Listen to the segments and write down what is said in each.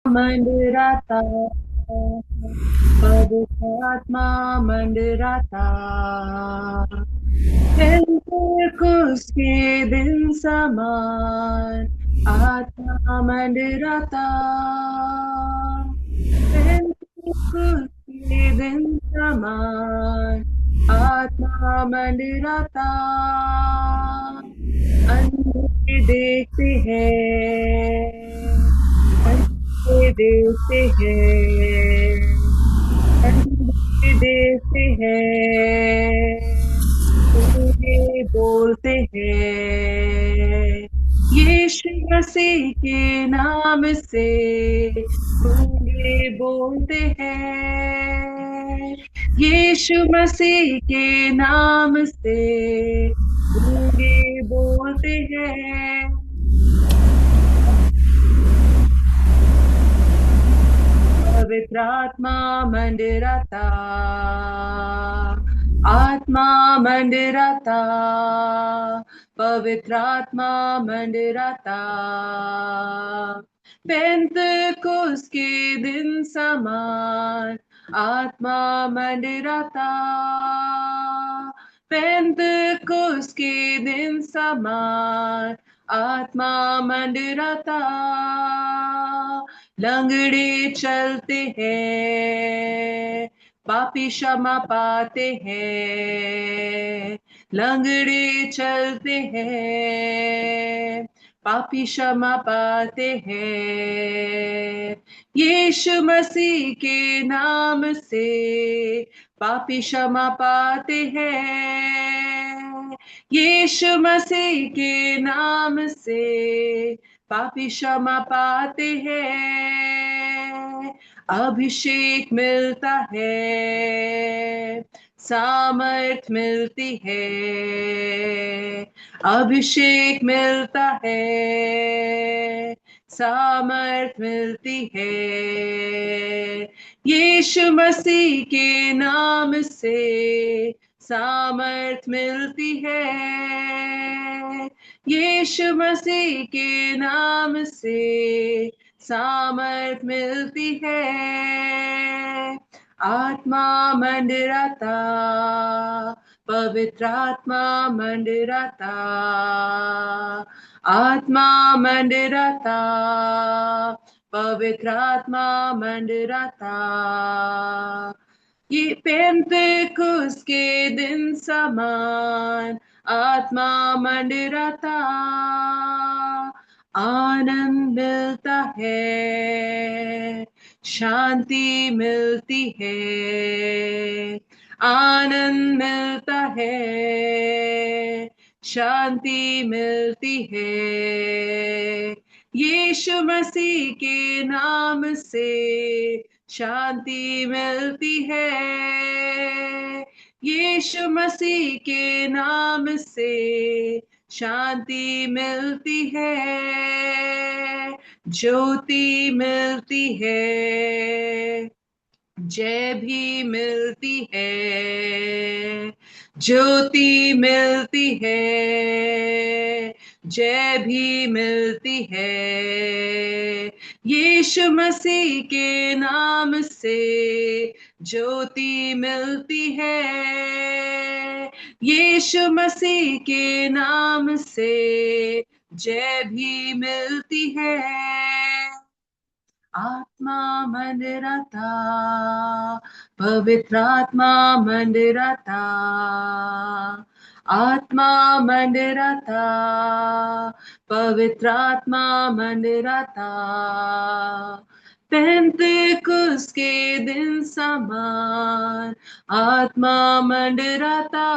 मंडराता पवित्र आत्मा मंडराता पेंतुकुस के दिन समान आत्मा मंडराता पेंतुकुस के दिन समान आत्मा मंडराता अंधे देखते हैं अंधे देखते हैं अंधे देखते हैं गूंगे बोलते हैं यीशु मसीह के नाम से गूंगे बोलते हैं यीशु मसीह के नाम से गूंगे बोलते हैं पवित्र आत्मा मंडराता आत्मा मंडराता पवित्र आत्मा मंडराता पेंतकुस के दिन समान आत्मा मंडराता पेंतकुस के दिन समान आत्मा मंडराता लंगड़े चलते हैं पापी क्षमा पाते हैं लंगड़े चलते हैं पापी क्षमा पाते हैं यीशु मसीह के नाम से पापी क्षमा पाते हैं यीशु मसीह के नाम से पापी क्षमा पाते हैं अभिषेक मिलता है सामर्थ मिलती है अभिषेक मिलता है सामर्थ मिलती है यीशु मसीह के नाम से सामर्थ मिलती है यीशु मसीह के नाम से सामर्थ मिलती है आत्मा मंडराता पवित्र आत्मा मंडराता आत्मा मंडराता पवित्र आत्मा मंडराता ये पेंतकुस के दिन समान आत्मा मंडराता आनंद मिलता है शांति मिलती है आनंद मिलता है शांति मिलती है यीशु मसीह के नाम से शांति मिलती है यीशु मसीह के नाम से शांति मिलती है ज्योति मिलती है जय भी मिलती है ज्योति मिलती है जय भी मिलती है यीशु मसीह के नाम से ज्योति मिलती है यीशु मसीह के नाम से जय भी मिलती है आत्मा मंडराता पवित्र आत्मा मंडराता आत्मा मंडराता पवित्र आत्मा मंडराता पेंतकुस के दिन समान आत्मा मंडराता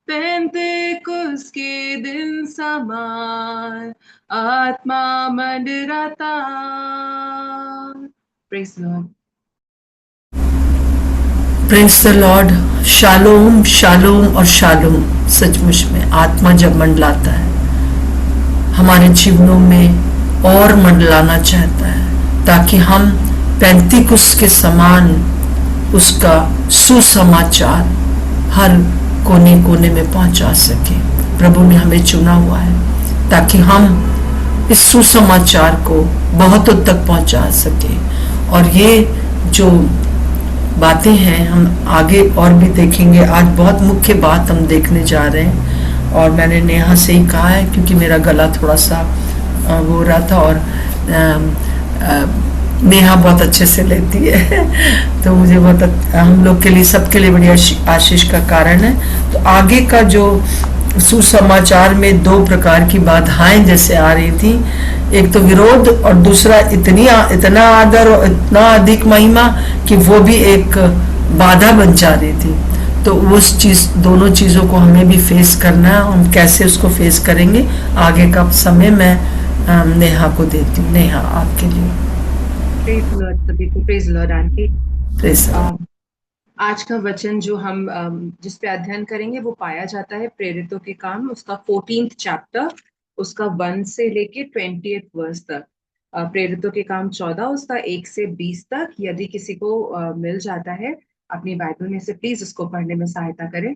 पेंतकुस के दिन समान आत्मा मंडराता praise lord praise the lord शालोम शालोम और शालोम सचमुच में आत्मा जब मंडलाता है हमारे जीवनों में और मंडलाना चाहता है ताकि हम पेंतीकुस के समान उसका सुसमाचार हर कोने कोने में पहुंचा सके प्रभु ने हमें चुना हुआ है ताकि हम इस सुसमाचार को बहुतों तक पहुंचा सके। और ये जो बातें हैं हम आगे और भी देखेंगे। आज बहुत मुख्य बात हम देखने जा रहे हैं, और मैंने नेहा से ही कहा है क्योंकि मेरा गला थोड़ा सा वो रहा था, और नेहा बहुत अच्छे से लेती है तो मुझे बहुत हम लोग के लिए, सबके लिए बड़ी आशीष का कारण है। तो आगे का जो सुसमाचार में दो प्रकार की बाधाएं जैसे आ रही थी, एक तो विरोध और दूसरा इतना आदर और इतना अधिक महिमा कि वो भी एक बाधा बन जा रही थी। तो उस चीज, दोनों चीजों को हमें भी फेस करना है। हम कैसे उसको फेस करेंगे, आगे का समय मैं नेहा को देती हूँ। नेहा, आपके लिए। प्रेज लॉर्ड सभी को। Praise Lord aunty. प्रेज। आज का वचन जो हम जिस पे अध्ययन करेंगे वो पाया जाता है प्रेरितों के काम, उसका 14th चैप्टर, उसका 1 से लेके 20th वर्स तक। प्रेरितों के काम 14, उसका 1 से 20 तक। यदि किसी को मिल जाता है अपनी बाइबल में से, प्लीज उसको पढ़ने में सहायता करें।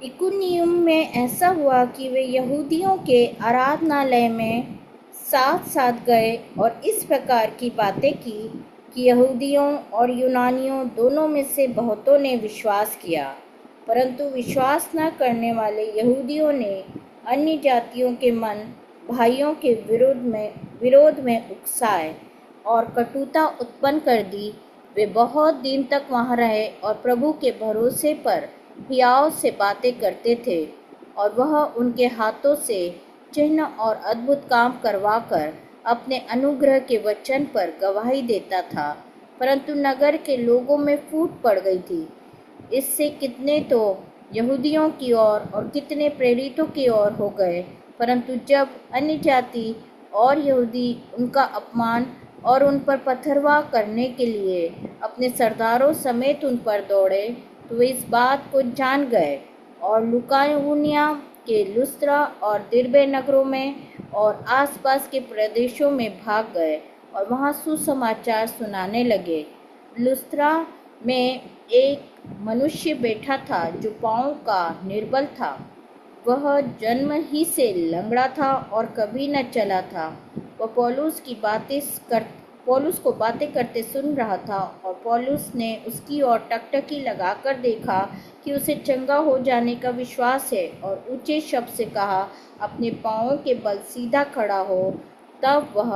इकुनियुम में ऐसा हुआ कि वे यहूदियों के आराधनालय में साथ साथ गए और इस प्रकार की बातें की कि यहूदियों और यूनानियों दोनों में से बहुतों ने विश्वास किया, परंतु विश्वास न करने वाले यहूदियों ने अन्य जातियों के मन भाइयों के विरोध में उकसाए और कटुता उत्पन्न कर दी। वे बहुत दिन तक वहाँ रहे और प्रभु के भरोसे पर हियाव से बातें करते थे, और वह उनके हाथों से चिन्ह और अद्भुत काम करवाकर अपने अनुग्रह के वचन पर गवाही देता था। परंतु नगर के लोगों में फूट पड़ गई थी। इससे कितने तो यहूदियों की ओर और कितने प्रेरितों की ओर हो गए। परंतु जब अन्य जाति और यहूदी उनका अपमान और उन पर पथरवाह करने के लिए अपने सरदारों समेत उन पर दौड़े, तो वे इस बात को जान गए और लुकाउनिया के लुस्त्रा और दिरबे नगरों में और आसपास के प्रदेशों में भाग गए और वहां सुसमाचार सुनाने लगे। लुस्त्रा में एक मनुष्य बैठा था जो पांव का निर्बल था। वह जन्म ही से लंगड़ा था और कभी न चला था। वह पौलुस को बातें करते सुन रहा था, और पौलुस ने उसकी ओर टकटकी लगाकर देखा कि उसे चंगा हो जाने का विश्वास है, और ऊंचे शब्द से कहा, अपने पांवों के बल सीधा खड़ा हो। तब वह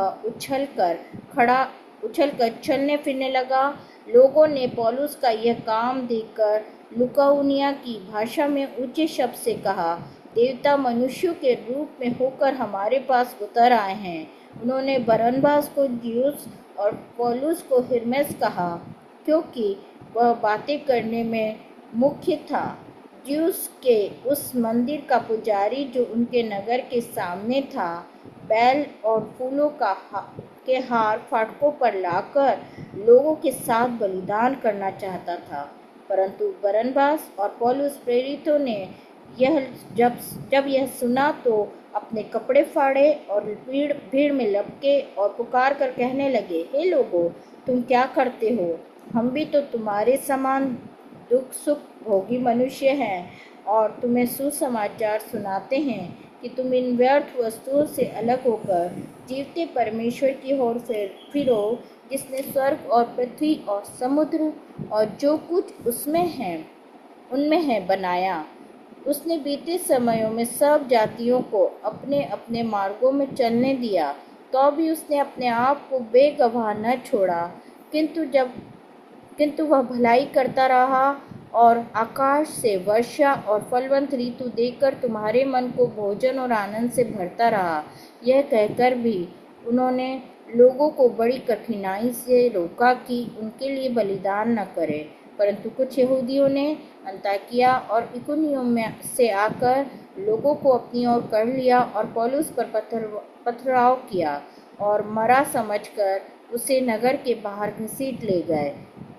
उछलकर चलने फिरने लगा। लोगों ने पौलुस का यह काम देखकर लुकाउनिया की भाषा में ऊंचे शब्द से कहा, देवता मनुष्यों के रूप में होकर हमारे पास उतर आए हैं। उन्होंने बरनबास को ज्यूस और पौलुस को हिरमेस कहा, क्योंकि वह बातें करने में मुख्य था। ज्यूस के उस मंदिर का पुजारी जो उनके नगर के सामने था, बैल और फूलों के हार फाटकों पर लाकर लोगों के साथ बलिदान करना चाहता था। परंतु बरनबास और पौलुस प्रेरितों ने जब यह सुना तो अपने कपड़े फाड़े और भीड़ में लपके और पुकार कर कहने लगे, हे लोगों, तुम क्या करते हो? हम भी तो तुम्हारे समान दुख सुख भोगी मनुष्य हैं, और तुम्हें सुसमाचार सुनाते हैं कि तुम इन व्यर्थ वस्तुओं से अलग होकर जीवते परमेश्वर की ओर फिरो, जिसने स्वर्ग और पृथ्वी और समुद्र और जो कुछ उनमें है बनाया। उसने बीते समयों में सब जातियों को अपने अपने मार्गों में चलने दिया, तो भी उसने अपने आप को बेगवाह न छोड़ा, किंतु वह भलाई करता रहा और आकाश से वर्षा और फलवंत ऋतु देकर तुम्हारे मन को भोजन और आनंद से भरता रहा। यह कहकर भी उन्होंने लोगों को बड़ी कठिनाई से रोका कि उनके लिए बलिदान न करें। परंतु कुछ यहूदियों ने अंताकिया और इकुनियुम से आकर लोगों को अपनी ओर कर लिया और पौलुस पर पथराव किया और मरा समझकर उसे नगर के बाहर घसीट ले गए।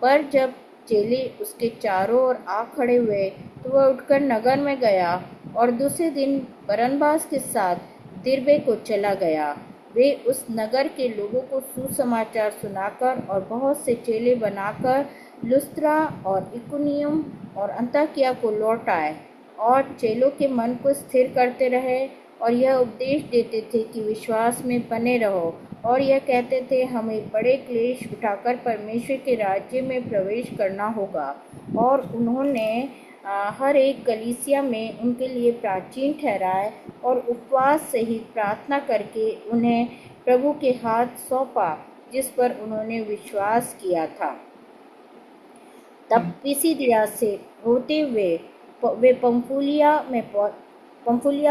पर जब चेले उसके चारों ओर आ खड़े हुए तो वह उठकर नगर में गया और दूसरे दिन बरनबास के साथ दिरबे को चला गया। वे उस नगर के लोगों को सुसमाचार सुनाकर और बहुत से चेले बनाकर लुस्त्रा और इकुनियुम और अंताकिया को लौट आए और चेलों के मन को स्थिर करते रहे और यह उपदेश देते थे कि विश्वास में बने रहो, और यह कहते थे हमें बड़े क्लेश उठाकर परमेश्वर के राज्य में प्रवेश करना होगा। और उन्होंने हर एक कलीसिया में उनके लिए प्राचीन ठहराए और उपवास सहित प्रार्थना करके उन्हें प्रभु के हाथ सौंपा जिस पर उन्होंने विश्वास किया था। तब पिसिदिया से होते हुए वे पंफुलिया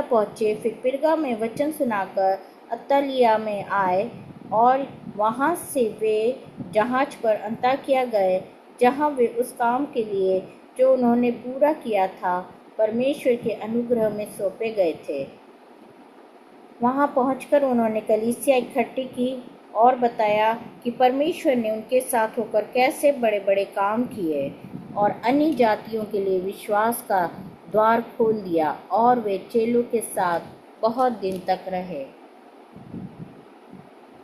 पहुँचे, फिर पिरगा में वचन सुनाकर अत्तलिया में आए और वहाँ से वे जहाज पर अंताकिया गए, जहाँ वे उस काम के लिए जो उन्होंने पूरा किया था परमेश्वर के अनुग्रह में सौंपे गए थे। वहाँ पहुंचकर उन्होंने कलीसिया इकट्ठी की और बताया कि परमेश्वर ने उनके साथ होकर कैसे बड़े बड़े काम किए और अन्य जातियों के लिए विश्वास का द्वार खोल दिया, और वे चेलों के साथ बहुत दिन तक रहे।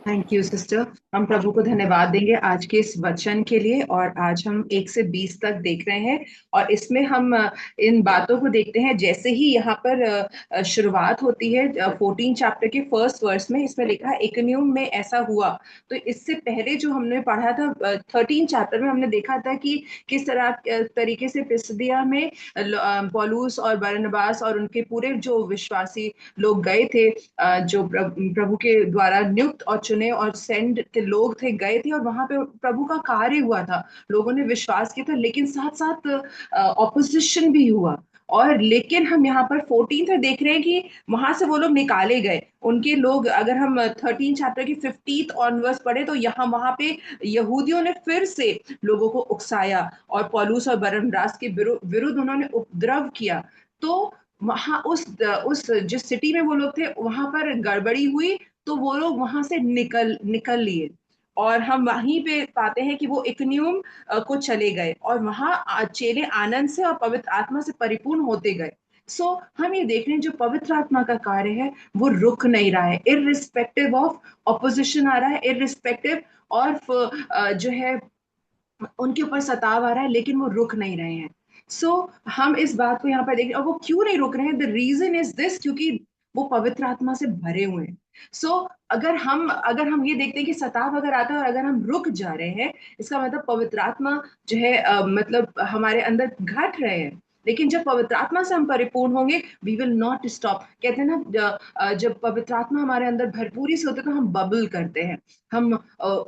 Thank you sister. हम प्रभु को धन्यवाद देंगे आज के इस वचन के लिए, और आज हम 1 से 20 तक देख रहे हैं और इसमें हम इन बातों को देखते हैं। जैसे ही यहाँ पर शुरुआत होती है 14 चैप्टर के फर्स्ट वर्स में, इसमें लिखा है इकनियुम में ऐसा हुआ। तो इससे पहले जो हमने पढ़ा था 13 चैप्टर में, हमने देखा था कि किस तरीके से पिसिदिया में पौलुस और बरनबास और उनके पूरे जो विश्वासी लोग गए थे, जो प्रभु के द्वारा नियुक्त और चुने और सेंड के लोग थे, गए थे और वहां पे प्रभु का कार्य हुआ था, लोगों ने विश्वास किया था, लेकिन साथ साथ ऑपोजिशन भी हुआ। और लेकिन हम यहाँ पर 14 में देख रहे हैं कि वहां से वो लोग निकाले गए, उनके लोग। अगर हम 13 चैप्टर की 15 ऑनवर्स पढ़े तो यहाँ वहां पे यहूदियों ने फिर से लोगों को उकसाया और पौलुस और बरनबास के विरुद्ध उन्होंने उपद्रव किया। तो वहां उस जिस सिटी में वो लोग थे वहां पर गड़बड़ी हुई, तो वो लोग वहां से निकल लिए। और हम वहीं पे पाते हैं कि वो इकनियुम को चले गए और वहां चेले आनंद से और पवित्र आत्मा से परिपूर्ण होते गए। हम ये देख रहे हैं जो पवित्र आत्मा का कार्य है वो रुक नहीं रहा है, इररिस्पेक्टिव ऑफ ऑपोजिशन आ रहा है, इररिस्पेक्टिव ऑफ जो है उनके ऊपर सताव आ रहा है, लेकिन वो रुक नहीं रहे हैं। हम इस बात को यहाँ पर देख रहे हैं, और वो क्यों नहीं रुक रहे हैं? द रीजन इज दिस, क्योंकि वो पवित्र आत्मा से भरे हुए हैं। अगर हम ये देखते हैं कि सताव अगर आता है और अगर हम रुक जा रहे हैं, इसका मतलब पवित्र आत्मा जो है मतलब हमारे अंदर घट रहे हैं। लेकिन जब पवित्र आत्मा से हम परिपूर्ण होंगे, वी विल नॉट स्टॉप। कहते हैं ना, जब पवित्र आत्मा हमारे अंदर भरपूरी से होते हैं तो हम बबल करते हैं, हम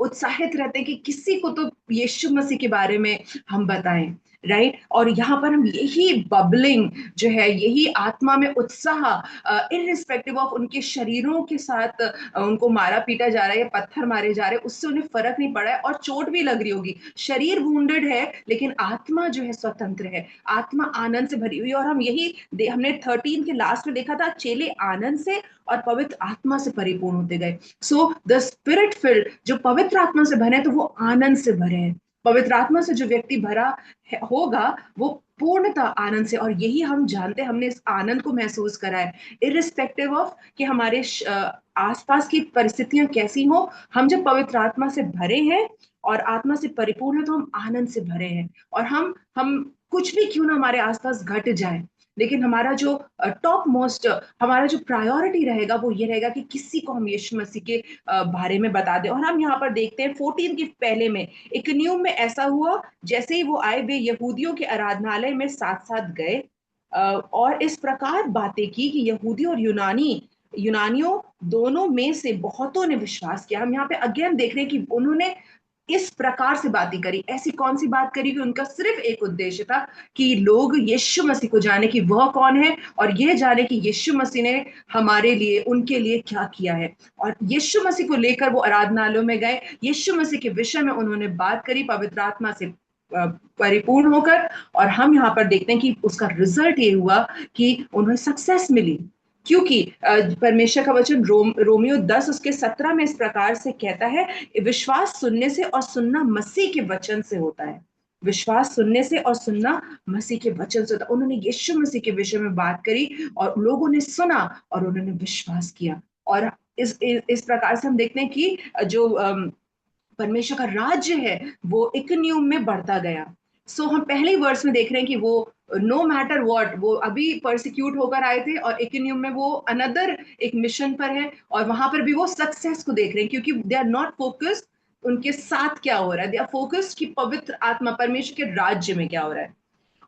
उत्साहित रहते हैं कि किसी को तो यीशु मसीह के बारे में हम बताएं, राइट। और यहाँ पर हम यही बबलिंग जो है, यही आत्मा में उत्साह, इररिस्पेक्टिव ऑफ उनके शरीरों के साथ उनको मारा पीटा जा रहा है या पत्थर मारे जा रहे हैं, उससे उन्हें फर्क नहीं पड़ा है और चोट भी लग रही होगी, शरीर वुंडेड है, लेकिन आत्मा जो है स्वतंत्र है, आत्मा आनंद से भरी हुई है। और हमने 13 के लास्ट में देखा था, चेले आनंद से और पवित्र आत्मा से परिपूर्ण होते गए। द स्पिरिट फिल्ड, जो पवित्र आत्मा से भरे हैं तो वो आनंद से भरे हैं। पवित्र आत्मा से जो व्यक्ति भरा होगा वो पूर्णता आनंद से, और यही हम जानते हैं, हमने इस आनंद को महसूस करा है इररिस्पेक्टिव ऑफ कि हमारे आसपास की परिस्थितियां कैसी हो। हम जब पवित्र आत्मा से भरे हैं और आत्मा से परिपूर्ण है तो हम आनंद से भरे हैं। और हम कुछ भी क्यों ना हमारे आसपास घट जाए, लेकिन हमारा जो टॉप मोस्ट, हमारा जो प्रायोरिटी रहेगा वो ये रहेगा कि किसी को हम यीशु मसीह के बारे में बता दें। और हम यहाँ पर देखते हैं 14 के पहले में, इकनियुम में ऐसा हुआ, जैसे ही वो आए वे यहूदियों के आराधनालय में साथ साथ गए और इस प्रकार बातें की कि यहूदी और यूनानियों दोनों में से बहुतों ने विश्वास किया। हम यहाँ पे अगेन देख रहे हैं कि उन्होंने इस प्रकार से बातें करी। ऐसी कौन सी बात करी कि उनका सिर्फ एक उद्देश्य था कि लोग यीशु मसीह को जाने कि वह कौन है, और यह जाने कि यीशु मसीह ने हमारे लिए, उनके लिए क्या किया है। और यीशु मसीह को लेकर वो आराधनालयों में गए, यीशु मसीह के विषय में उन्होंने बात करी पवित्र आत्मा से परिपूर्ण होकर। और हम यहाँ पर देखते हैं कि उसका रिजल्ट ये हुआ कि उन्हें सक्सेस मिली, क्योंकि परमेश्वर का वचन रोमियो 10 उसके 17 में इस प्रकार से कहता है, विश्वास सुनने से और सुनना मसीह के वचन से होता है। विश्वास सुनने से और सुनना मसीह के वचन से होता है। उन्होंने यीशु मसीह के विषय में बात करी और लोगों ने सुना और उन्होंने विश्वास किया। और इस प्रकार से हम देखते हैं कि जो परमेश्वर का राज्य है वो इकनियम में बढ़ता गया। सो हम पहले ही वर्स में देख रहे हैं कि वो नो मैटर व्हाट, वो अभी परसिक्यूट होकर आए थे और इकनियम में वो अनदर एक मिशन पर है, और वहां पर भी वो सक्सेस को देख रहे हैं, क्योंकि दे आर नॉट फोकस्ड उनके साथ क्या हो रहा है, दे आर फोकस्ड कि पवित्र आत्मा परमेश्वर के राज्य में क्या हो रहा है,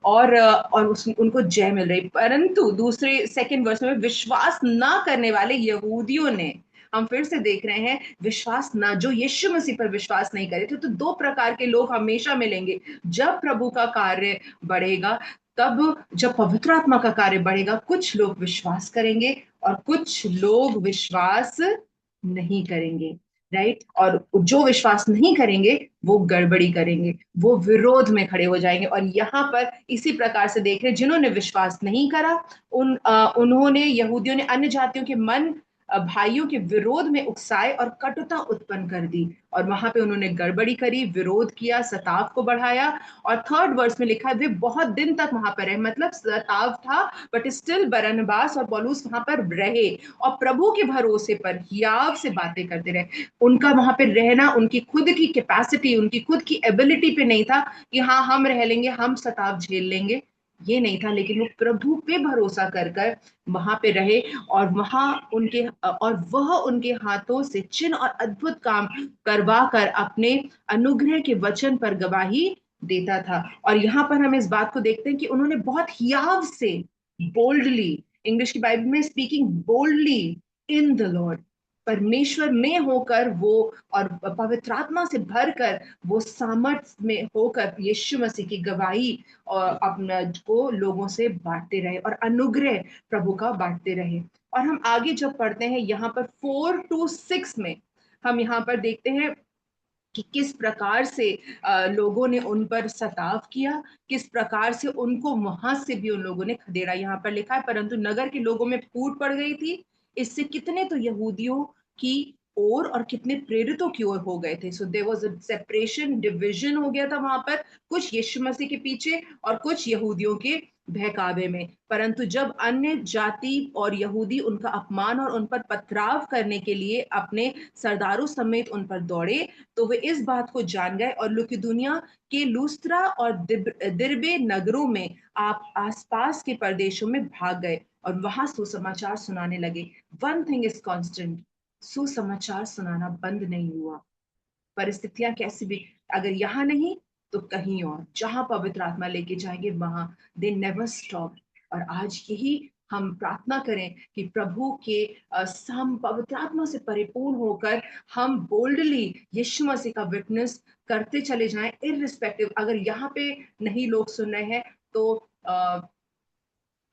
और उनको जय मिल रही। परंतु दूसरे सेकंड वर्स में विश्वास ना करने वाले यहूदियों ने, हम फिर से देख रहे हैं विश्वास ना, जो यीशु मसीह पर विश्वास नहीं करे थे। तो दो प्रकार के लोग हमेशा मिलेंगे। जब प्रभु का कार्य बढ़ेगा, तब जब पवित्र आत्मा का कार्य बढ़ेगा, कुछ लोग विश्वास करेंगे और कुछ लोग विश्वास नहीं करेंगे, राइट। और जो विश्वास नहीं करेंगे वो गड़बड़ी करेंगे, वो विरोध में खड़े हो जाएंगे। और यहाँ पर इसी प्रकार से देख रहे हैं, जिन्होंने विश्वास नहीं करा, उन्होंने, यहूदियों ने अन्य जातियों के मन भाइयों के विरोध में उकसाए और कटुता उत्पन्न कर दी, और वहां पे उन्होंने गड़बड़ी करी, विरोध किया, सताव को बढ़ाया। और थर्ड वर्स में लिखा है वे बहुत दिन तक वहां पर रहे, मतलब सताव था बट स्टिल बरनबास और पौलुस वहां पर रहे और प्रभु के भरोसे पर हियाव से बातें करते रहे। उनका वहां पे रहना उनकी खुद की कैपेसिटी, उनकी खुद की एबिलिटी पे नहीं था कि हाँ हम रह लेंगे, हम सताव झेल लेंगे, ये नहीं था। लेकिन वो प्रभु पे भरोसा कर कर वहां पे रहे, और वह उनके हाथों से चिन्ह और अद्भुत काम करवा कर अपने अनुग्रह के वचन पर गवाही देता था। और यहाँ पर हम इस बात को देखते हैं कि उन्होंने बहुत हियाव से, बोल्डली, इंग्लिश की बाइबल में speaking boldly in the Lord, परमेश्वर में होकर वो, और पवित्र आत्मा से भरकर वो सामर्थ्य में होकर यीशु मसीह की गवाही और अपना को लोगों से बांटते रहे और अनुग्रह प्रभु का बांटते रहे। और हम आगे जब पढ़ते हैं यहाँ पर 4 to 6 में, हम यहाँ पर देखते हैं कि किस प्रकार से लोगों ने उन पर सताव किया, किस प्रकार से उनको वहां से भी उन लोगों ने खदेड़ा। यहाँ पर लिखा है परंतु नगर के लोगों में फूट पड़ गई थी, इससे कितने तो यहूदियों की ओर और कितने प्रेरितों की ओर हो गए थे। So there was a separation, division हो गया था वहां पर, कुछ यीशु मसीह के पीछे और कुछ यहूदियों के बहकावे में। परंतु जब अन्य जाति और यहूदी उनका अपमान और उन पर पथराव करने के लिए अपने सरदारों समेत उन पर दौड़े, तो वे इस बात को जान गए और लुकिदुनिया के लूस्त्रा और दिरबे नगरों में आप आसपास के प्रदेशों में भाग गए और वहां सुसमाचार सुनाने लगे। वन थिंग इज कांस्टेंट, सुसमाचार सुनाना बंद नहीं हुआ। परिस्थितियां कैसी भी, अगर यहाँ नहीं तो कहीं और, जहां पवित्र आत्मा लेके जाएंगे वहां, दे नेवर स्टॉप। और आज यही हम प्रार्थना करें कि प्रभु के हम पवित्र आत्मा से परिपूर्ण होकर हम बोल्डली यीशु मसीह का विटनेस करते चले जाएं, इररिस्पेक्टिव। अगर यहाँ पे नहीं लोग सुन रहे हैं तो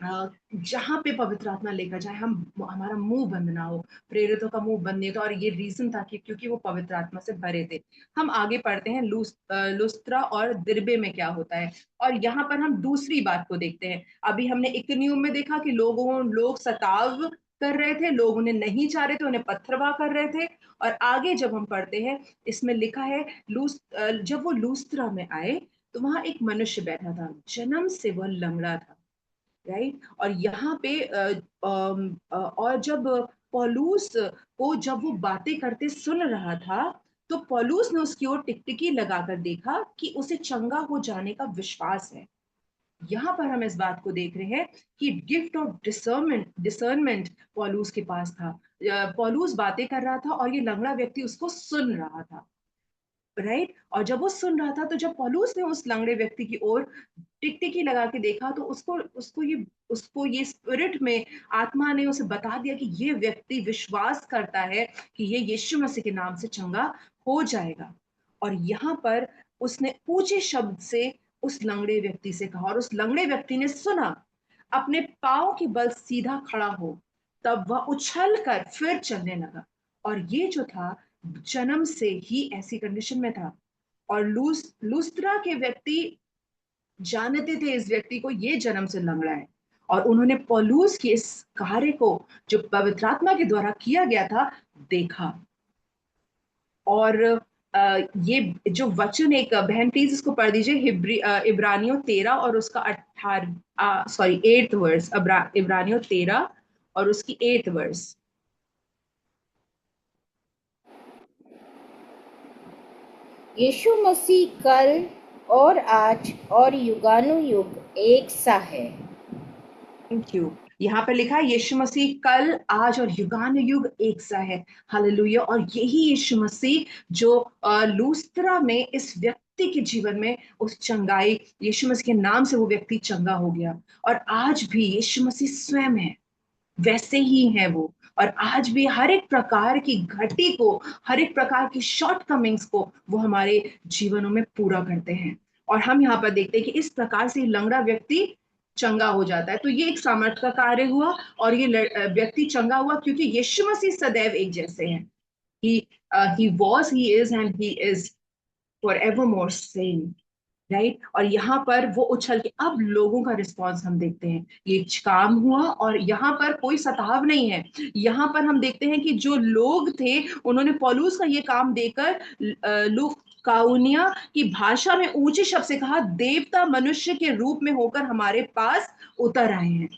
जहां पे पवित्र आत्मा लेकर जाए, हम, हमारा मुंह बंद ना हो। प्रेरितों का मुंह बंद नहीं था, और ये रीजन था कि क्योंकि वो पवित्र आत्मा से भरे थे। हम आगे पढ़ते हैं लुस्त्रा और दिरबे में क्या होता है, और यहाँ पर हम दूसरी बात को देखते हैं। अभी हमने इकनियम में देखा कि लोग सताव कर रहे थे, लोग उन्हें नहीं चाह रहे थे, उन्हें पत्थरवा कर रहे थे। और आगे जब हम पढ़ते हैं, इसमें लिखा है जब वो लूस्त्रा में आए तो वहां एक मनुष्य बैठा था, जन्म से वह लंगड़ा था, राइट। और यहाँ पे और जब पौलुस को, जब वो बातें करते सुन रहा था, तो पौलुस ने उसकी ओर टिकटिकी लगाकर देखा कि उसे चंगा हो जाने का विश्वास है। यहाँ पर हम इस बात को देख रहे हैं कि गिफ्ट ऑफ डिसर्नमेंट पौलुस के पास था। पौलुस बातें कर रहा था और ये लंगड़ा व्यक्ति उसको सुन रहा था, राइट। और जब वो सुन रहा था, तो जब पौलुस ने उस लंगड़े व्यक्ति की ओर टिकटिकी लगा के देखा, तो उसको ये स्पिरिट में, आत्मा ने उसे बता दिया कि ये व्यक्ति विश्वास करता है कि ये यीशु मसीह के नाम से चंगा हो जाएगा। और यहाँ पर उसने ऊंचे शब्द से उस लंगड़े व्यक्ति से कहा, और उस लंगड़े व्यक्ति ने सुना, अपने पांव के बल सीधा खड़ा हो, तब वह उछल कर फिर चलने लगा। और ये जो था, जन्म से ही ऐसी कंडीशन में था। और लूस्त्रा के व्यक्ति जानते थे इस व्यक्ति को, ये जन्म से लंगड़ा है। और उन्होंने पौलुस के इस कार्य को, जो पवित्र आत्मा के द्वारा किया गया था, देखा। और ये जो वचन, एक बहन प्लीज इसको पढ़ दीजिए, इब्रानियों 13 और उसका 8th वर्स, इब्रानियों 13 और उसकी 8th वर्स। यीशु मसीह कल और आज और युगानुयुग एक सा है। Thank you. यहाँ पर लिखा है यीशु मसीह कल आज और युगानुयुग एक सा है। हालेलुया। और यही यीशु मसीह जो लूस्त्रा में इस व्यक्ति के जीवन में उस चंगाई, यीशु मसीह के नाम से वो व्यक्ति चंगा हो गया। और आज भी यीशु मसीह स्वयं है, वैसे ही है वो। और आज भी हर एक प्रकार की घटी को, हर एक प्रकार की शॉर्ट कमिंग्स को वो हमारे जीवनों में पूरा करते हैं। और हम यहाँ पर देखते हैं कि इस प्रकार से लंगड़ा व्यक्ति चंगा हो जाता है। तो ये एक सामर्थ का कार्य हुआ। और ये व्यक्ति चंगा हुआ क्योंकि यीशु मसीह सदैव एक जैसे हैं। he was, he is and he is forevermore same। Right. और यहाँ पर वो उछल के, अब लोगों का रिस्पॉन्स हम देखते हैं। ये काम हुआ और यहाँ पर कोई सताव नहीं है। यहाँ पर हम देखते हैं कि जो लोग थे उन्होंने पौलुस का ये काम देकर लुकाउनिया की भाषा में ऊंचे शब्द से कहा, देवता मनुष्य के रूप में होकर हमारे पास उतर आए हैं।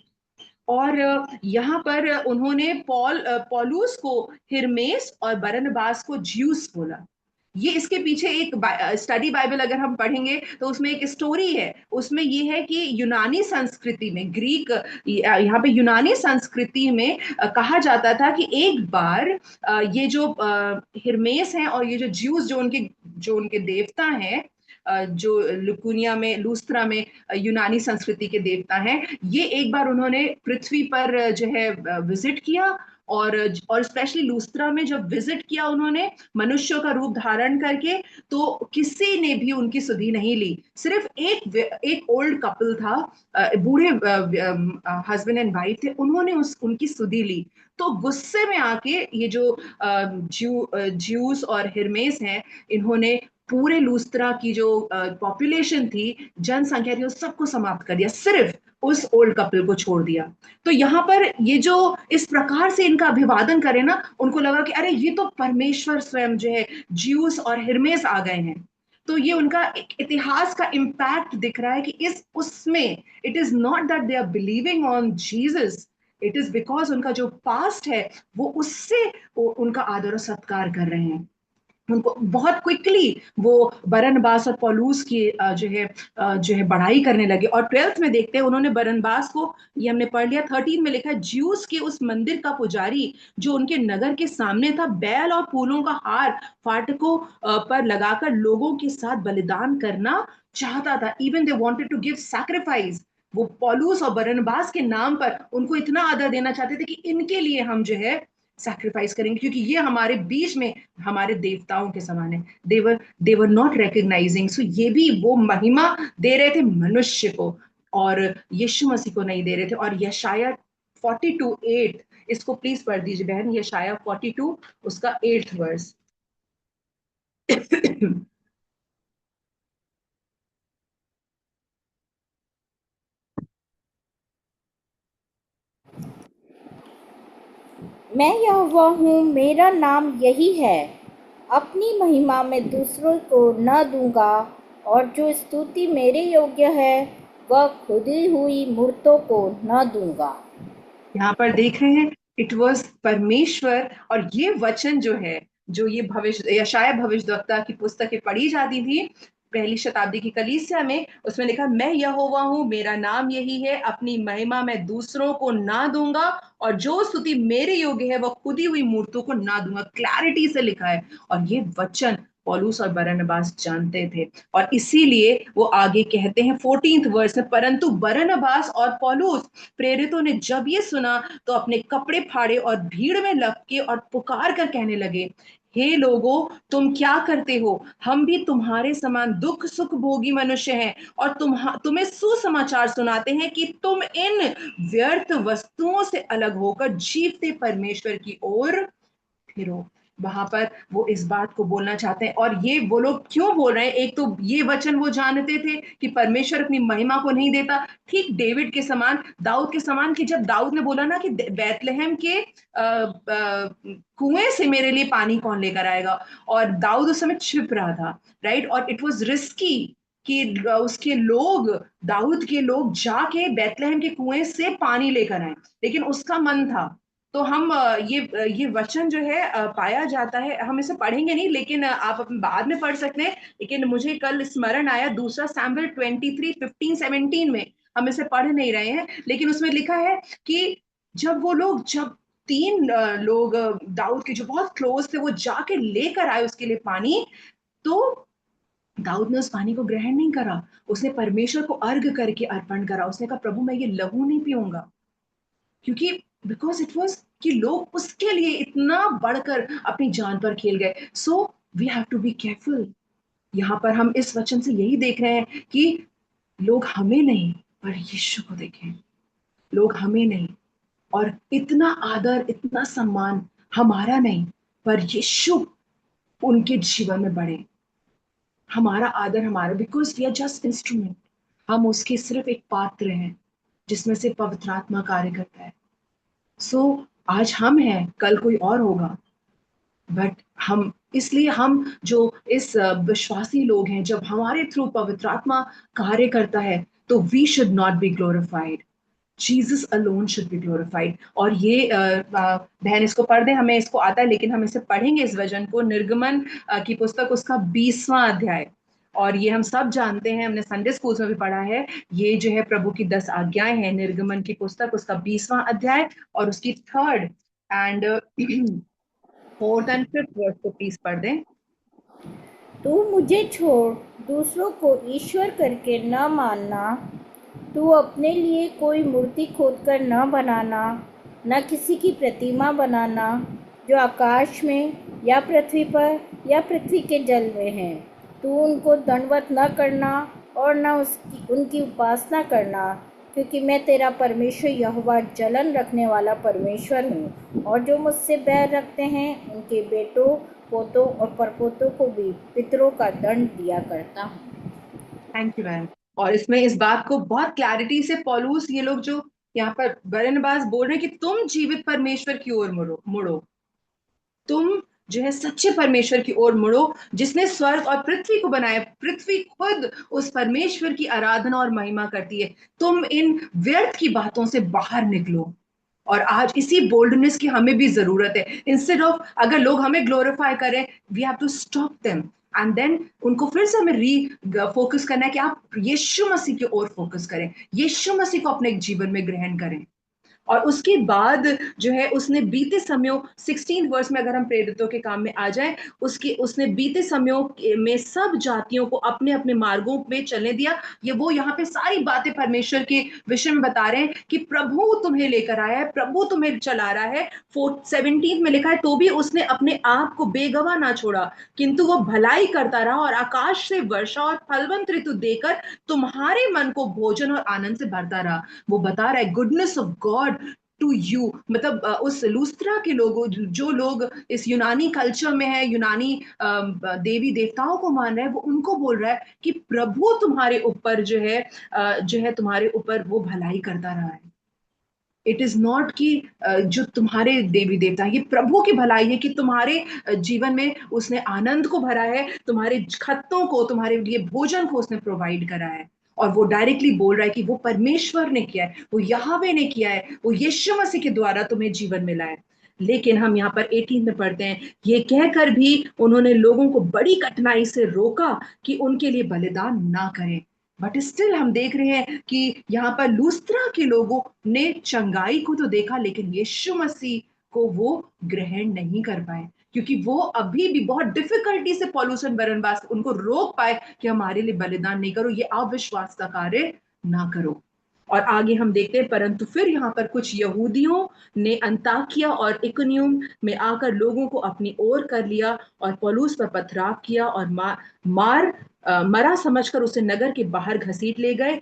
और यहाँ पर उन्होंने पौलुस को हिरमेस और बरनबास को ज्यूस बोला। ये इसके पीछे एक स्टडी बाइबल अगर हम पढ़ेंगे तो उसमें एक स्टोरी है। उसमें ये है कि यूनानी संस्कृति में, ग्रीक, यहाँ पे यूनानी संस्कृति में कहा जाता था कि एक बार ये जो हिरमेस हैं और ये जो ज्यूस, जो उनके देवता हैं, जो लुकुनिया में, लूस्त्रा में यूनानी संस्कृति के देवता हैं, ये एक बार उन्होंने पृथ्वी पर जो है विजिट किया। और स्पेशली लूस्त्रा में जब विजिट किया उन्होंने मनुष्यों का रूप धारण करके, तो किसी ने भी उनकी सुधि नहीं ली। सिर्फ एक ओल्ड कपल था, बूढ़े हस्बैंड एंड वाइफ थे, उन्होंने उनकी सुधि ली। तो गुस्से में आके ये जो ज्यूस और हिरमेस हैं, इन्होंने पूरे लूस्त्रा की जो पॉपुलेशन थी, जनसंख्या थी, उस सबको समाप्त कर दिया, सिर्फ उस ओल्ड कपल को छोड़ दिया। तो यहाँ पर ये जो इस प्रकार से इनका अभिवादन करे ना, उनको लगा कि अरे ये तो परमेश्वर स्वयं जो है, ज्यूस और हिरमेस आ गए हैं। तो ये उनका एक इतिहास का इम्पैक्ट दिख रहा है कि इस उसमें it is not that they are believing on Jesus, it is because उनका जो पास्ट है वो उससे उनका आदर और सत्कार कर रहे हैं। उनको बहुत क्विकली वो बरनबास और पौलुस की जो है बढ़ाई करने लगे। और 12th में देखते हैं उन्होंने बरनबास को, ये हमने पढ़ लिया, 13 में लिखा है, ज्यूस के उस मंदिर का पुजारी जो उनके नगर के सामने था, बैल और फूलों का हार फाटकों पर लगाकर लोगों के साथ बलिदान करना चाहता था। Even they wanted to give sacrifice. वो पौलुस और बरनबास के नाम पर उनको इतना आदर देना चाहते थे कि इनके लिए हम जो है सैक्रिफाइस करेंगे, क्योंकि ये हमारे बीच में हमारे देवताओं के समान है। देवर नॉट रिकग्नाइजिंग। सो ये भी वो महिमा दे रहे थे मनुष्य को, और यीशु मसीह को नहीं दे रहे थे। और यशाया 42:8, इसको प्लीज पढ़ दीजिए बहन, यशाया 42 उसका 8th वर्स। मैं यहोवा हूँ, मेरा नाम यही है। अपनी महिमा में दूसरों को न दूंगा, और जो स्तुति मेरे योग्य है वह खुदी हुई मूर्तों को न दूंगा। यहाँ पर देख रहे हैं, इट वॉज परमेश्वर। और ये वचन जो है, जो ये भविष्य, यशाया भविष्यद्वक्ता की पुस्तकें पढ़ी जाती थी पहली शताब्दी की कलीसिया में, उसमें लिखा, मैं यहोवा हूँ, मेरा नाम यही है, अपनी महिमा मैं दूसरों को ना दूंगा, और जो स्तुति मेरे योग्य है वह खुदी हुई मूर्तों को ना दूंगा। क्लैरिटी से लिखा है। और ये वचन पौलुस और बरनबास जानते थे। और इसीलिए वो आगे कहते हैं 14th वर्स में, परंतु बरनबास और पौलुस प्रेरितों ने जब ये सुना तो अपने कपड़े फाड़े और भीड़ में लग के और पुकार कर कहने लगे, हे लोगों, तुम क्या करते हो? हम भी तुम्हारे समान दुख सुख भोगी मनुष्य हैं, और तुम्हें सुसमाचार सुनाते हैं कि तुम इन व्यर्थ वस्तुओं से अलग होकर जीवते परमेश्वर की ओर फिरो। वहां पर वो इस बात को बोलना चाहते हैं। और ये वो लोग क्यों बोल रहे हैं? एक तो ये वचन वो जानते थे कि परमेश्वर अपनी महिमा को नहीं देता, ठीक डेविड के समान, दाऊद के समान, कि जब दाऊद ने बोला ना कि बैतलहम के कुएं से मेरे लिए पानी कौन लेकर आएगा, और दाऊद उस समय छिप रहा था, राइट। और इट वाज रिस्की कि उसके लोग, दाऊद के लोग जाके बैतलहम के कुएं से पानी लेकर आए, लेकिन उसका मन था। तो हम ये वचन जो है पाया जाता है, हम इसे पढ़ेंगे नहीं, लेकिन आप बाद में पढ़ सकते हैं। लेकिन मुझे कल स्मरण आया, दूसरा सैमुएल 23:15-17 में, हम इसे पढ़ नहीं रहे हैं, लेकिन उसमें लिखा है कि जब तीन लोग दाऊद के जो बहुत क्लोज थे, वो जाके लेकर आए उसके लिए पानी, तो दाऊद ने उस पानी को ग्रहण नहीं करा। उसने परमेश्वर को अर्घ करके अर्पण करा। उसने कहा, प्रभु मैं ये लहू नहीं पीऊंगा, क्योंकि बिकॉज इट वॉज कि लोग उसके लिए इतना बढ़कर अपनी जान पर खेल गए। So we have to be careful. यहाँ पर हम इस वचन से यही देख रहे हैं कि लोग हमें नहीं पर यीशु को देखें। लोग हमें नहीं, और इतना आदर इतना सम्मान हमारा नहीं, पर यीशु उनके जीवन में बढ़े। हमारा आदर हमारा, because we are just instrument. हम उसके सिर्फ एक पात्र हैं जिसमें से पवित्र आत्मा कार्य करता है। सो आज हम हैं, कल कोई और होगा, बट हम इसलिए हम जो इस विश्वासी लोग हैं, जब हमारे थ्रू पवित्र आत्मा कार्य करता है, तो we should not be glorified, Jesus alone should be glorified. और ये बहन इसको पढ़ दे, हमें इसको आता है, लेकिन हम इसे पढ़ेंगे इस वचन को, निर्गमन की पुस्तक उसका 20वां अध्याय। और ये हम सब जानते हैं, हमने संडे स्कूल में भी पढ़ा है। ये जो है प्रभु की 10 आज्ञाएं हैं, निर्गमन की पुस्तक उसका 20वां अध्याय और उसकी 3rd and 4th and 5th verse को प्लीज पढ़ दें। तू मुझे छोड़ दूसरों को ईश्वर करके न मानना, तू अपने लिए कोई मूर्ति खोदकर न बनाना, न किसी की प्रतिमा बनाना जो आकाश में या पृथ्वी पर या पृथ्वी के जल में है। तू उनको दंडवत न करना और न उनकी उपासना करना, क्योंकि मैं तेरा परमेश्वर यहोवा जलन रखने वाला परमेश्वर हूँ, और जो मुझसे बैर रखते हैं उनके बेटों पोतों और परपोतों को भी पितरों का दंड दिया करता हूँ। Thank you ma'am. और इसमें इस बात को बहुत क्लैरिटी से पौलुस, ये लोग जो यहाँ पर बरनबास बोल रहे हैं कि तुम जीवित परमेश्वर की ओर मुड़ो मुड़ो, तुम जो है सच्चे परमेश्वर की ओर मुड़ो, जिसने स्वर्ग और पृथ्वी को बनाया। पृथ्वी खुद उस परमेश्वर की आराधना और महिमा करती है। तुम इन व्यर्थ की बातों से बाहर निकलो। और आज इसी बोल्डनेस की हमें भी जरूरत है। इंस्टेड ऑफ अगर लोग हमें ग्लोरीफाई करें, we have to stop them and then उनको फिर से हमें री फोकस करना है कि आप यीशु मसीह की ओर फोकस करें, यीशु मसीह को अपने जीवन में ग्रहण करें। और उसके बाद जो है उसने बीते समयों 16 वर्ष में, अगर हम प्रेरितों के काम में आ जाएं, उसने बीते समयों में सब जातियों को अपने अपने मार्गों में चलने दिया। ये वो यहाँ पे सारी बातें परमेश्वर के विषय में बता रहे हैं कि प्रभु तुम्हें लेकर आया है, प्रभु तुम्हें चला रहा है। 17 में लिखा है, तो भी उसने अपने आप को बेगवा ना छोड़ा, किंतु वो भलाई करता रहा और आकाश से वर्षा और फलवंत ऋतु देकर तुम्हारे मन को भोजन और आनंद से भरता रहा। वो बता रहा है goodness of God to you, मतलब उस लूस्त्रा के लोगों, जो लोग इस यूनानी कल्चर में है, यूनानी देवी देवताओं को मान रहे हैं, वो उनको बोल रहा है कि प्रभु तुम्हारे ऊपर जो है तुम्हारे ऊपर वो भलाई करता रहा है। इट इज नॉट कि जो तुम्हारे देवी देवता, ये प्रभु की भलाई है कि तुम्हारे जीवन में उसने आनंद को भरा है, तुम्हारे खत्तों को, तुम्हारे लिए भोजन को उसने प्रोवाइड करा है। और वो डायरेक्टली बोल रहा है कि वो परमेश्वर ने किया है, वो यहोवा ने किया है, वो यीशु मसीह के द्वारा तुम्हें जीवन मिला है। लेकिन हम यहाँ पर 18 में पढ़ते हैं, ये कहकर भी उन्होंने लोगों को बड़ी कठिनाई से रोका कि उनके लिए बलिदान ना करें। बट स्टिल हम देख रहे हैं कि यहाँ पर लूस्त्रा के लोगों ने चंगाई को तो देखा, लेकिन यीशु मसीह को वो ग्रहण नहीं कर पाए, क्योंकि वो अभी भी बहुत डिफिकल्टी से पौलुस और बरनबास उनको रोक पाए कि हमारे लिए बलिदान नहीं करो, ये अविश्वास का कार्य ना करो। और आगे हम देखते हैं, परंतु फिर यहाँ पर कुछ यहूदियों ने अंताकिया और इकुनियुम में आकर लोगों को अपनी ओर कर लिया और पौलुस पर पथराव किया और मरा समझकर उसे नगर के बाहर घसीट ले गए।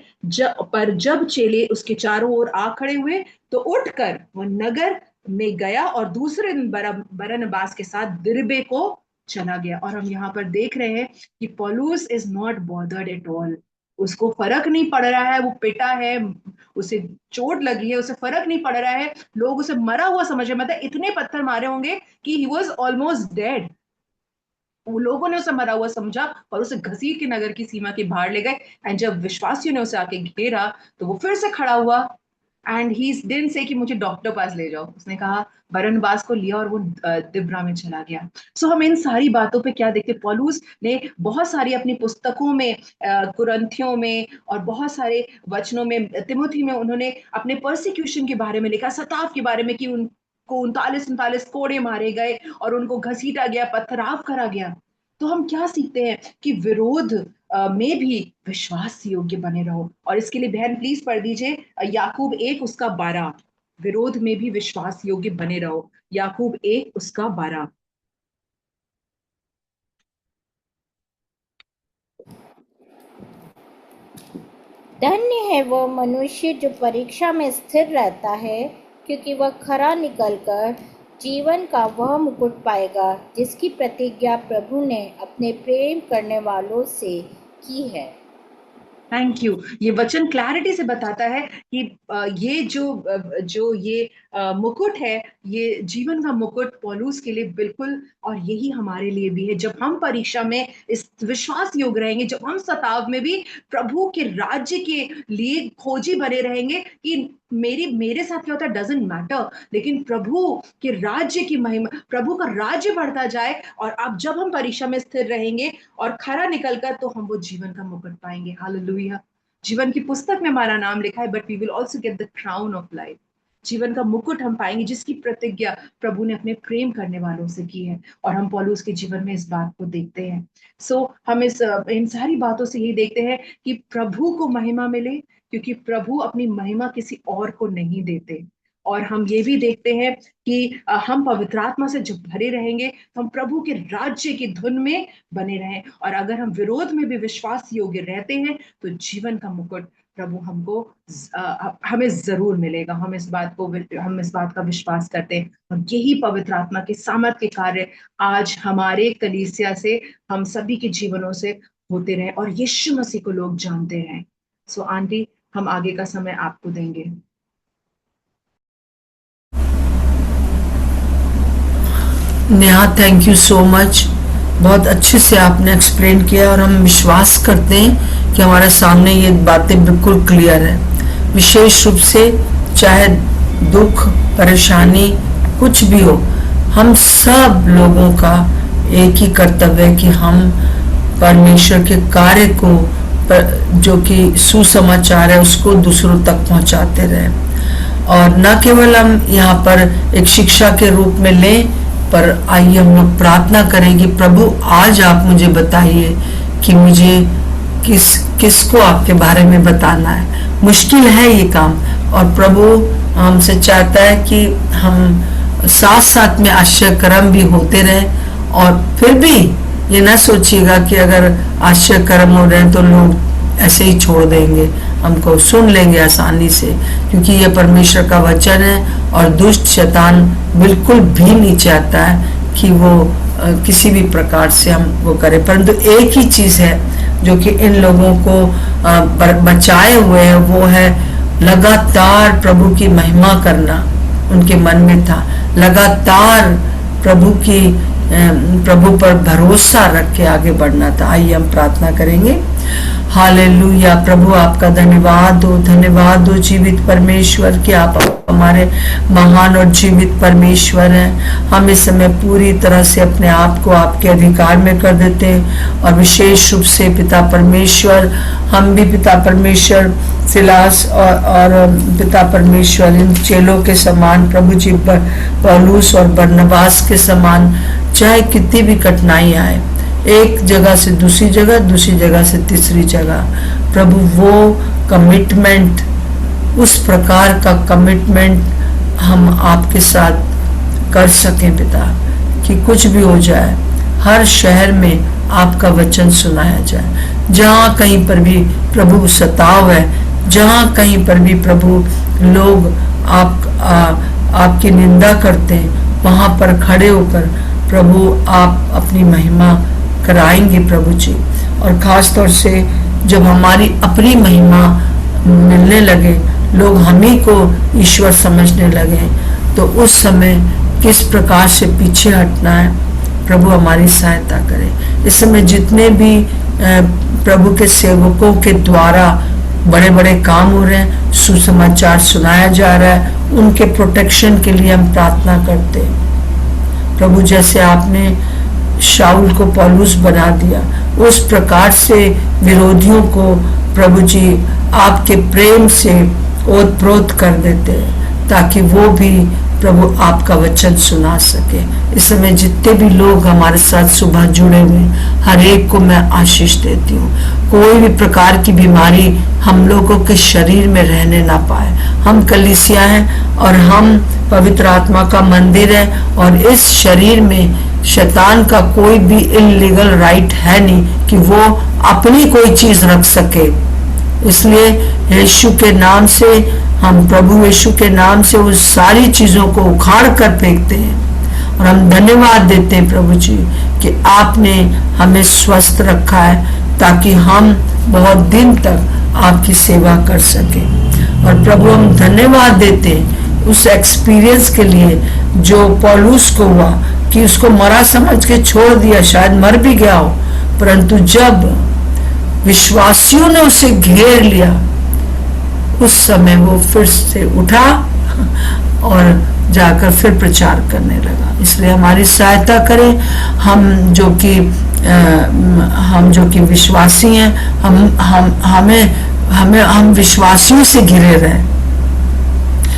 पर जब चेले उसके चारों ओर आ खड़े हुए, तो उठकर वो नगर में गया और दूसरे दिन बरनबास के साथ दिरबे को चला गया। और हम यहाँ पर देख रहे हैं कि पौलुस is not bothered at all. उसको फर्क नहीं पड़ रहा है, वो पिटा है, उसे चोट लगी है, उसे फर्क नहीं पड़ रहा है। लोग उसे मरा हुआ समझ रहे, मतलब इतने पत्थर मारे होंगे कि ही वॉज ऑलमोस्ट डेड। वो लोगों ने उसे मरा हुआ समझा और उसे घसीट के नगर की सीमा के बाहर ले गए। एंड जब विश्वासियों ने उसे आके घेरा, तो वो फिर से खड़ा हुआ एंड ही डिडंट से कि मुझे डॉक्टर पास ले जाओ, उसने कहा बरनबास को लिया और वो दिब्रा में चला गया। सो हम इन सारी बातों पे क्या देखते, पौलुस ने बहुत सारी अपनी पुस्तकों में, कुरंथियों में और बहुत सारे वचनों में, तिमुथी में उन्होंने अपने परसिक्यूशन के बारे में लिखा, सताव के बारे में, कि उनको 39 कोड़े मारे गए और उनको घसीटा गया, पथराव करा गया। तो हम क्या सीखते हैं कि विरोध में भी विश्वास योग्य बने रहो। और इसके लिए बहन प्लीज पढ़ दीजिए याकूब 1 उसका 12, विरोध में भी विश्वास योग्य बने रहो, याकूब 1 उसका 12। धन्य है वह मनुष्य जो परीक्षा में स्थिर रहता है, क्योंकि वह खरा निकलकर जीवन का वह मुकुट पाएगा जिसकी प्रतिज्ञा प्रभु ने अपने प्रेम करने वालों से की है। Thank you. ये वचन क्लैरिटी से बताता है कि ये जो ये मुकुट है, ये जीवन का मुकुट पौलुस के लिए बिल्कुल, और यही हमारे लिए भी है। जब हम परीक्षा में इस विश्वास योग्य रहेंगे, जब हम सताव में भी प्रभु के राज्य के लिए खोजी बने रहेंगे कि मेरे साथ क्या होता है डजंट मैटर, लेकिन प्रभु के राज्य की महिमा, प्रभु का राज्य बढ़ता जाए, और अब जब हम परीक्षा में स्थिर रहेंगे और खरा निकलकर, तो हम वो जीवन का मुकुट पाएंगे। हालेलुया। जीवन की पुस्तक में हमारा नाम लिखा है, but we will also get the crown of life. जीवन का मुकुट हम पाएंगे जिसकी प्रतिज्ञा प्रभु ने अपने प्रेम करने वालों से की है, और हम पौलुस के जीवन में इस बात को देखते हैं। हम इन सारी बातों से यही देखते हैं कि प्रभु को महिमा मिले, क्योंकि प्रभु अपनी महिमा किसी और को नहीं देते। और हम ये भी देखते हैं कि हम पवित्र आत्मा से जब भरे रहेंगे तो हम प्रभु के राज्य की धुन में बने रहें। और अगर हम विरोध में भी विश्वास योग्य रहते हैं तो जीवन का मुकुट प्रभु हमको हमें जरूर मिलेगा। हम इस बात का विश्वास करते हैं, और यही पवित्र आत्मा के सामर्थ के कार्य आज हमारे कलीसिया से, हम सभी के जीवनों से होते रहे, और यीशु मसीह को लोग जानते रहे। आंटी, हम आगे का समय आपको देंगे। Neha, thank you so much. बहुत अच्छे से आपने एक्सप्लेन किया, और हम विश्वास करते हैं कि हमारे सामने ये बातें बिल्कुल क्लियर है। विशेष रूप से चाहे दुख, परेशानी कुछ भी हो, हम सब लोगों का एक ही कर्तव्य है कि हम परमेश्वर के कार्य को, जो कि सुसमाचार है, उसको दूसरों तक पहुंचाते रहे। और न केवल हम यहाँ पर एक शिक्षा के रूप में लें, पर आइए हम लोग प्रार्थना करें कि प्रभु आज आप मुझे बताइए कि मुझे किसको आपके बारे में बताना है। मुश्किल है ये काम, और प्रभु हमसे चाहता है कि हम साथ साथ में आश्चर्य कर्म भी होते रहे। और फिर भी ये ना सोचिएगा कि अगर आश्चर्य कर्म हो रहे हैं तो लोग ऐसे ही छोड़ देंगे, हमको सुन लेंगे आसानी से, क्योंकि ये परमेश्वर का वचन है। और दुष्ट शैतान बिल्कुल भी नहीं चाहता है कि वो किसी भी प्रकार से हम वो करें। परंतु एक ही चीज है जो कि इन लोगों को बचाए हुए है, वो है लगातार प्रभु की महिमा करना। उनके मन में था लगातार प्रभु पर भरोसा रख के आगे बढ़ना था। आइए हम प्रार्थना करेंगे। हालेलुया। प्रभु आपका धन्यवाद हो जीवित परमेश्वर कि आप हमारे महान और जीवित परमेश्वर हैं। हम इस समय पूरी तरह से अपने आप को आपके अधिकार में कर देते हैं, और विशेष रूप से पिता परमेश्वर, हम भी पिता परमेश्वर सिलास और पिता परमेश्वर इन चेलों के समान, प्रभु जी पौलुस और बरनबास के समान, चाहे कितनी भी कठिनाई आए, एक जगह से दूसरी जगह से तीसरी जगह, प्रभु वो कमिटमेंट, उस प्रकार का कमिटमेंट हम आपके साथ कर सकें पिता, कि कुछ भी हो जाए हर शहर में आपका वचन सुनाया जाए। जहाँ कहीं पर भी प्रभु सताव है, जहाँ कहीं पर भी प्रभु लोग आपकी निंदा करते हैं, वहाँ पर खड़े होकर प्रभु आप अपनी महिमा कराएंगे प्रभु जी। और खास तौर से जब हमारी अपनी महिमा मिलने लगे, लोग हम ही को ईश्वर समझने लगे, तो उस समय किस प्रकार से पीछे हटना है, प्रभु हमारी सहायता करे। इस समय जितने भी प्रभु के सेवकों के द्वारा बड़े बड़े काम हो रहे हैं, सुसमाचार सुनाया जा रहा है, उनके प्रोटेक्शन के लिए हम प्रार्थना करते हैं। प्रभु जैसे आपने शाऊल को पौलुस बना दिया, उस प्रकार से विरोधियों को प्रभु जी आपके प्रेम से ओतप्रोत कर देते हैं, ताकि वो भी प्रभु आपका वचन सुना सके। इस समय जितने भी लोग हमारे साथ सुबह जुड़े हुए, हर एक को मैं आशीष देती हूँ। कोई भी प्रकार की बीमारी हम लोगों के शरीर में रहने ना पाए। हम कलीसिया हैं और हम पवित्र आत्मा का मंदिर है, और इस शरीर में शैतान का कोई भी इलीगल राइट है नहीं कि वो अपनी कोई चीज रख सके। इसलिए यीशु के नाम से, हम प्रभु यीशु के नाम से उस सारी चीजों को उखाड़ कर फेंकते हैं, और हम धन्यवाद देते हैं प्रभु जी कि आपने हमें स्वस्थ रखा है, ताकि हम बहुत दिन तक आपकी सेवा कर सके। और प्रभु हम धन्यवाद देते हैं उस एक्सपीरियंस के लिए जो पौलुस को हुआ, कि उसको मरा समझ के छोड़ दिया, शायद मर भी गया हो, परंतु जब विश्वासियों ने उसे घेर लिया, उस समय वो फिर से उठा और जाकर फिर प्रचार करने लगा। इसलिए हमारी सहायता करें, हम जो कि विश्वासी हैं, हम विश्वासियों से घिरे रहें।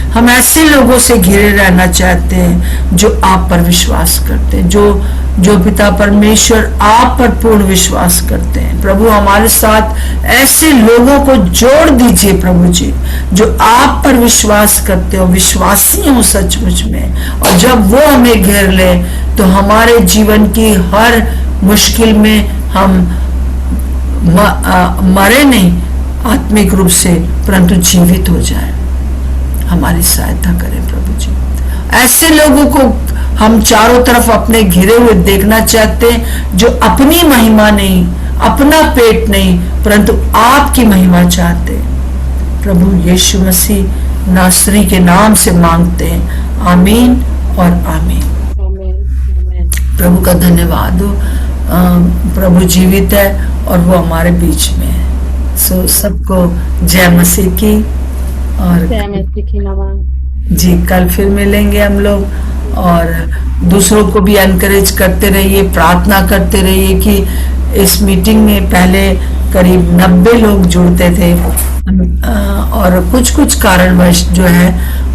हम ऐसे लोगों से घिरे रहना चाहते हैं जो आप पर विश्वास करते हैं, जो पिता परमेश्वर आप पर पूर्ण विश्वास करते हैं। प्रभु हमारे साथ ऐसे लोगों को जोड़ दीजिए प्रभु जी, जो आप पर विश्वास करते हो, विश्वासी हो सचमुच में। और जब वो हमें घेर ले तो हमारे जीवन की हर मुश्किल में हम मरे नहीं आत्मिक रूप से, परंतु जीवित हो जाए। हमारी सहायता करें प्रभु जी। ऐसे लोगों को हम चारों तरफ अपने घिरे हुए देखना चाहते हैं, जो अपनी महिमा नहीं, अपना पेट नहीं, परंतु आपकी महिमा चाहते हैं। प्रभु यीशु मसीह नासरी के नाम से मांगते हैं, आमीन और आमीन। प्रभु का धन्यवाद हो। प्रभु जीवित है और वो हमारे बीच में है। सो सबको जय मसीह की। और जी कल फिर मिलेंगे हम लोग, और दूसरों को भी एनकरेज करते रहिए, प्रार्थना करते रहिए कि इस मीटिंग में पहले करीब 90 लोग जुड़ते थे, और कुछ कारणवश जो है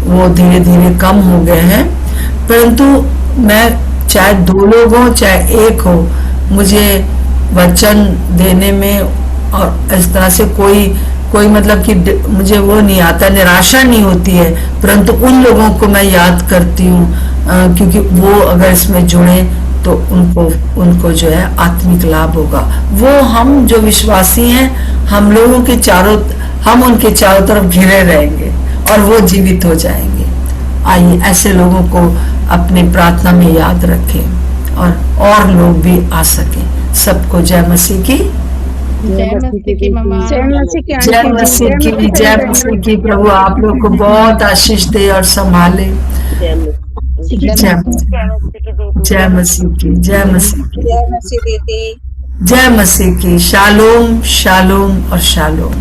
वो धीरे धीरे कम हो गए हैं। परंतु मैं चाहे 2 लोग हो चाहे 1 हो, मुझे वचन देने में और इस तरह से कोई मतलब कि मुझे वो नहीं आता, निराशा नहीं होती है, परंतु उन लोगों को मैं याद करती हूँ, क्योंकि वो अगर इसमें जुड़े तो उनको जो है आत्मिक लाभ होगा। वो हम जो विश्वासी हैं, हम उनके चारों तरफ घिरे रहेंगे और वो जीवित हो जाएंगे। आइए ऐसे लोगों को अपनी प्रार्थना में याद रखें और लोग भी आ सके। सबको जय मसीह की। जय मसीह की मम्मा। जय मसीह की। प्रभु आप लोग को बहुत आशीष दे और संभाले। जय मसीह की। जय मसीह की। जय मसीह की। जय मसीह की। शालोम शालोम और शालोम।